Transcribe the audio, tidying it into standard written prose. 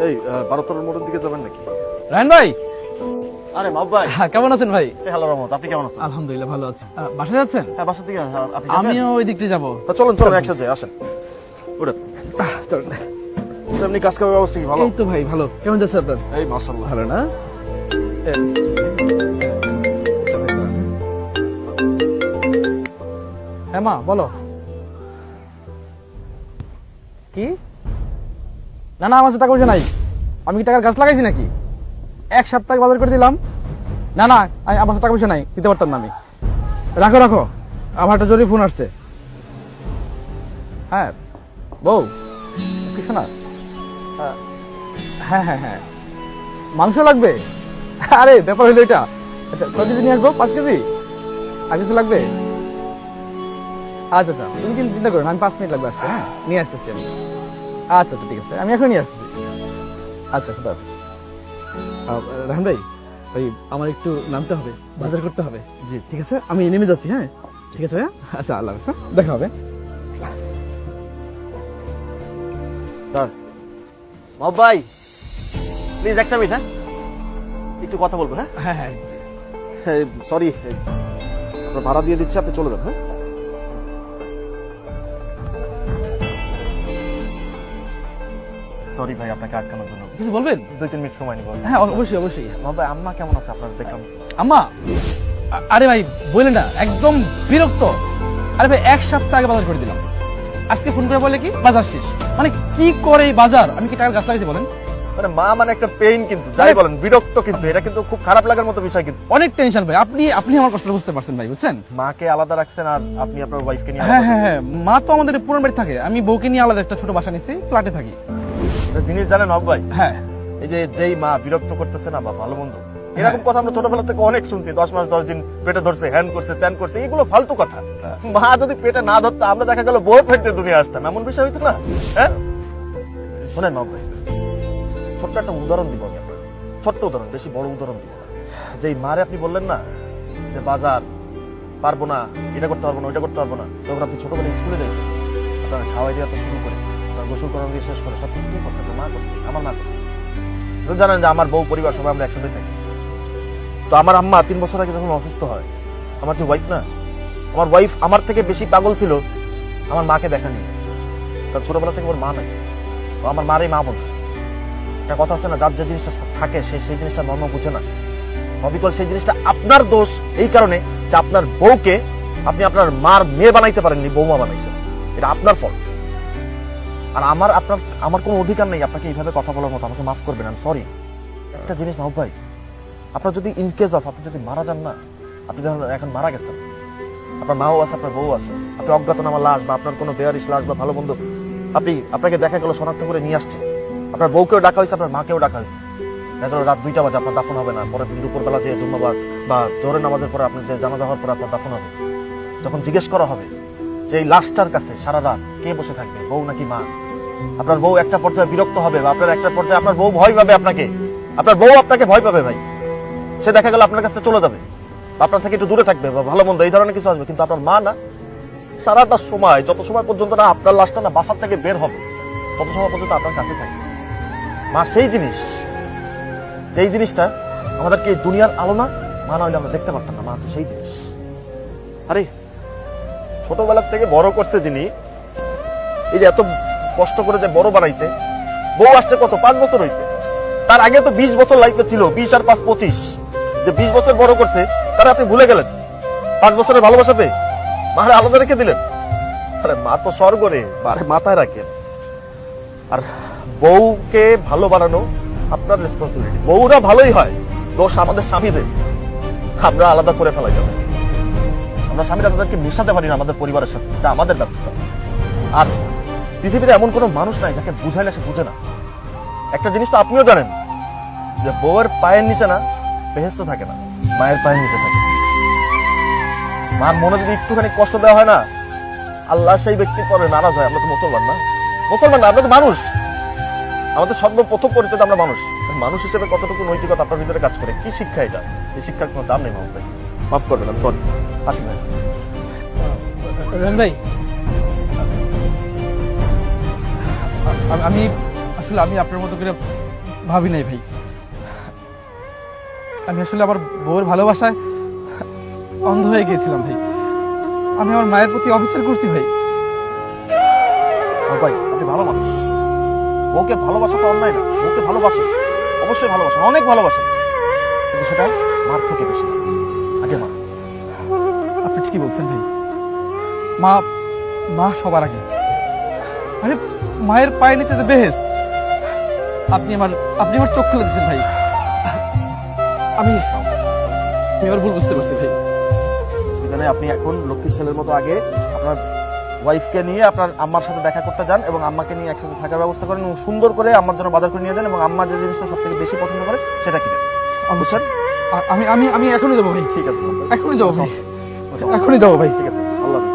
এই 12 মোড়ের দিকে যাবেন নাকি? রায়ন ভাই, আরে মাহবুব ভাই, কেমন আছেন ভাই? হ্যালো রহমত, আপনি কেমন আছেন? আলহামদুলিল্লাহ ভালো আছি। বাসায় যাচ্ছেন? হ্যাঁ, বাসা থেকে আপনি যাবেন? আমিও ওই দিকটাই যাবো। চলুন চলুন একসাথে যাই, আসেন। ওটা চলেন। এমনি কাজ করার অবস্থা কি ভালো? এই তো ভাই ভালো। কেমন যাচ্ছে আপনার? এই মাশাআল্লাহ। ভালো না? হ্যাঁ মা বলো। কি? না না, আমার কাছে টাকা পয়সা নাই। আমি কি টাকার গাছ লাগাইছি নাকি? এক সপ্তাহ বাজার করে দিলাম। না না, আমার কাছে টাকা পয়সা নাই, দিতে পারতাম না আমি। রাখো রাখো, আমার একটা জরুরি ফোন আসছে। হ্যাঁ বউ, কিছু না। হ্যাঁ হ্যাঁ হ্যাঁ, মাংস লাগবে? আরে ব্যাপার হলো এটা। আচ্ছা, কত কেজি নিয়ে আসবো? 5 কেজি? আর কিছু লাগবে? আচ্ছা আচ্ছা, তুমি কিন্তু চিন্তা করো না, আমি 5 মিনিট লাগবে আসতে। হ্যাঁ, নিয়ে আসতেছি আমি। আচ্ছা আচ্ছা ঠিক আছে, আমি এখন নিয়ে আসতেছি। আচ্ছা খুদা হাফেজ। রাহান ভাই, ওই আমার একটু নামতে হবে, বাজার করতে হবে। জি ঠিক আছে, আমি নেমে যাচ্ছি। হ্যাঁ ঠিক আছে ভাইয়া। আচ্ছা আল্লাহ হাফেজ, দেখা হবে। মাহবুব ভাই, প্লিজ একটা মিনিট, হ্যাঁ একটু কথা বলবো। হ্যাঁ হ্যাঁ হ্যাঁ, সরি, আপনার ভাড়া দিয়ে দিচ্ছি, আপনি চলে যান। হ্যাঁ সরি ভাই, আপনাকে আটকানোর জন্য। কিছু বলবেন? 2-3 মিনিট সময় নিব। হ্যাঁ অবশ্যই অবশ্যই। মাহবুব ভাই, আম্মা কেমন আছে আপনার? দেখলাম আম্মা, আরে ভাই বললেন না, একদম বিরক্ত। আরে ভাই, এক সপ্তাহ আগে বাজার করে দিলাম, আজকে ফোন করে বলে কি বাজার শেষ। মানে কি করে বাজার? আমি কি টাকার গাছ লাগাইছি বলেন? মানে মা মানে একটা পেইন, কিন্তু যাই বলেন বিরক্ত, কিন্তু এটা কিন্তু খুব খারাপ লাগার মতো বিষয়। কিন্তু অনেক টেনশন ভাই, আপনি আমার কষ্ট বুঝতে পারছেন ভাই, বুঝছেন? মাকে আলাদা রাখছেন আর আপনি আপনার ওয়াইফকে নিয়ে হ্যাঁ হ্যাঁ হ্যাঁ, মা তো আমাদের পুরনো বাড়ি থাকে, আমি বউকে নিয়ে আলাদা একটা ছোট বাসা নিচ্ছি, ফ্ল্যাটে থাকি। একটা জিনিস জানেন মাহবুব ভাই, হ্যাঁ, এই যে যেই মা বিরক্ত করতেছে না বা ভালো মন্দ, এরকম কথা আমরা ছোটবেলা থেকে অনেক শুনছি। 10 মাস 10 দিন পেটে ধরছে, হ্যান করছে, ত্যান করছে, এগুলো ফালতু কথা। মা যদি পেটে না ধরতো, আমরা দেখা গেল বই ফেলতে দুনিয়া আসতাম, এমন বিষয় হইতো না। হ্যাঁ শোনেন মাহবুব ভাই, ছোট্ট একটা উদাহরণ দিব আমি আপনাকে, ছোট্ট উদাহরণ, বেশি বড় উদাহরণ দিব না। যেই মারে আপনি বললেন না যে বাজার পারবো না, এটা করতে পারবো না, ওইটা করতে পারবো না, তখন আপনি ছোটবেলায় স্কুলে যাই, আপনারা খাওয়াই দেওয়া তো শুরু করে, আপনার গোসল করানো দিয়ে শেষ করে সবকিছু কি করছে? আপনার মা করছে, আমার মা করছে। আপনি জানেন যে আমার বউ পরিবার সবাই আমরা একসাথে থাকি। তো আমার আম্মা 3 বছর আগে যখন অসুস্থ হয়, আমার যে ওয়াইফ না, আমার ওয়াইফ আমার থেকে বেশি পাগল ছিল আমার মাকে দেখা নিয়ে। তার ছোটবেলা থেকে ওর মা নাই, তো আমার মারই মা বলছে। একটা কথা আছে না, যার যে জিনিসটা থাকে সে সেই জিনিসটা মর্ম বুঝে না। অবিকল সেই জিনিসটা আপনার দোষ এই কারণে যে আপনার বউকে আপনি আপনার মার মেয়ে বানাইতে পারেননি, বৌমা বানাইছেন। এটা আপনার ফল্ট। আর আমার কোনো অধিকার নেই আপনাকে এইভাবে কথা বলার মতো, আমাকে মাফ করবেন, আমি সরি। একটা জিনিস মাহবুব ভাই, আপনার যদি ইন কেস অফ আপনি যদি মারা যান না, আপনি ধরেন এখন মারা গেছেন, আপনার মাও আছে, আপনার বউ আছে, আপনি অজ্ঞাতনামা লাশ বা আপনার কোনো বেয়ারিশ লাশ বা ভালো বন্ধু আপনাকে দেখা গেল শনাক্ত করে নিয়ে আসছে, আপনার বউকেও ডাকা হয়েছে, আপনার মাকেও ডাকা হয়েছে, দেখা রাত 2টা বাজে আপনার দাফন হবে না, পরে দুপুরবেলা যে জুম্মাবাদ বা জোহরের নামাজের পরে আপনি যে জানাজা হওয়ার পরে আপনার দাফন হবে, যখন জিজ্ঞেস করা হবে যে এই লাশটার কাছে সারা রাত কে বসে থাকবে, বউ নাকি মা, আপনার বউ একটা পর্যায়ে বিরক্ত হবে বা আপনার একটা পর্যায়ে আপনার বউ ভয় পাবে আপনাকে, আপনার বউ আপনাকে ভয় পাবে ভাই। সে দেখা গেল আপনার কাছে চলে যাবে, আপনার থেকে একটু দূরে থাকবে বা ভালো মন্দ এই ধরনের কিছু আসবে, কিন্তু আপনার মা না, সারাটা সময়, যত সময় পর্যন্ত না আপনার লাশটা না বাসার থেকে বের হবে, তত সময় পর্যন্ত আপনার কাছে থাকবে। মা সেই জিনিস, যেই জিনিসটা আমাদেরকে দুনিয়ার আলো না, মা না হইলে আমরা দেখতে পারতাম না। মা তো সেই জিনিস। আরে ছোটবেলার থেকে বড় করছে যিনি, এই যে এত কষ্ট করে যে বড় বানাইছে, বউ আসছে কত 5 বছর হয়েছে, তার আগে তো 20 বছর লাইফে ছিল, 20 আর 5 25, যে 20 বছর বড় করছে তারা আপনি ভুলে গেলেন 5 বছরের ভালোবাসা পেয়ে মারে আলাদা রেখে দিলেন। আরে মা তো স্বর্গ রে, মাথায় রাখেন। আর বউকে ভালো বানানো আপনার রেসপন্সিবিলিটি। বউরা ভালোই হয়, দোষ আমাদের স্বামীদের, আমরা আলাদা করে ফেলাই যাবে। আমরা স্বামীরা তাদেরকে মিশাতে পারি না আমাদের পরিবারের সাথে, এটা আমাদের ব্যাপার। আর পৃথিবীতে এমন কোনো মানুষ নাই যাকে বুঝাইলে সে বুঝে না। একটা জিনিস তো আপনিও জানেন যে বউয়ের পায়ের নিচে না বেহেশত থাকে না, মায়ের পায়ের নিচে থাকে। মার মনে যদি একটুখানি কষ্ট দেওয়া হয় না, আল্লাহ সেই ব্যক্তির পরে নারাজ হয়। আমরা তো মুসলমান না, আমরা তো মানুষ, আমাদের সর্বপ্রথম পরিচয় আমরা মানুষ। মানুষ হিসেবে কতটুকু নৈতিকতা আপনার ভিতরে কাজ করে, কি শিক্ষা এটা? এই শিক্ষার কোনো দাম নেই মাহবুব ভাই, মাফ করবেন, আমি সরি। আসি ভাই। রায়ন ভাই, আমি আসলে আমি আপনার মতো করে ভাবি নাই ভাই। আমি আসলে আমার বউয়ের ভালোবাসায় অন্ধ হয়ে গিয়েছিলাম ভাই। আমি আমার মায়ের প্রতি অবিচার করছি ভাই। ভাই আপনি ভালো মানুষ, বউকে ভালোবাসাটা অন্যায় না, বউকে ভালোবাসেন, অবশ্যই ভালোবাসেন, অনেক ভালোবাসেন, কিন্তু সেটা মার থেকে বেশি। আগে মা। আপনি ঠিকই বলছেন ভাই, মা মা সবার আগে। আরে মায়ের পায়ে নিচে যে বেহেস, আপনি আমার চোখ খুলে দিচ্ছেন ভাই। আমি এবার ভুল বুঝতে পারছি ভাই। এখানে আপনি এখন লক্ষ্মী ছেলের মতো আগে আপনার ওয়াইফকে নিয়ে আপনার আম্মার সাথে দেখা করতে যান এবং আম্মাকে নিয়ে একসাথে থাকার ব্যবস্থা করেন এবং সুন্দর করে আম্মার জন্য বাজার করে নিয়ে যান এবং আম্মা যে জিনিসটা সব থেকে বেশি পছন্দ করে সেটা কিনেন। বুঝছেন? আমি আমি আমি এখনই যাবো ভাই। ঠিক আছে, এখনই যাবো ভাই, এখনই যাবো ভাই। ঠিক আছে, আল্লাহ হাফেজ।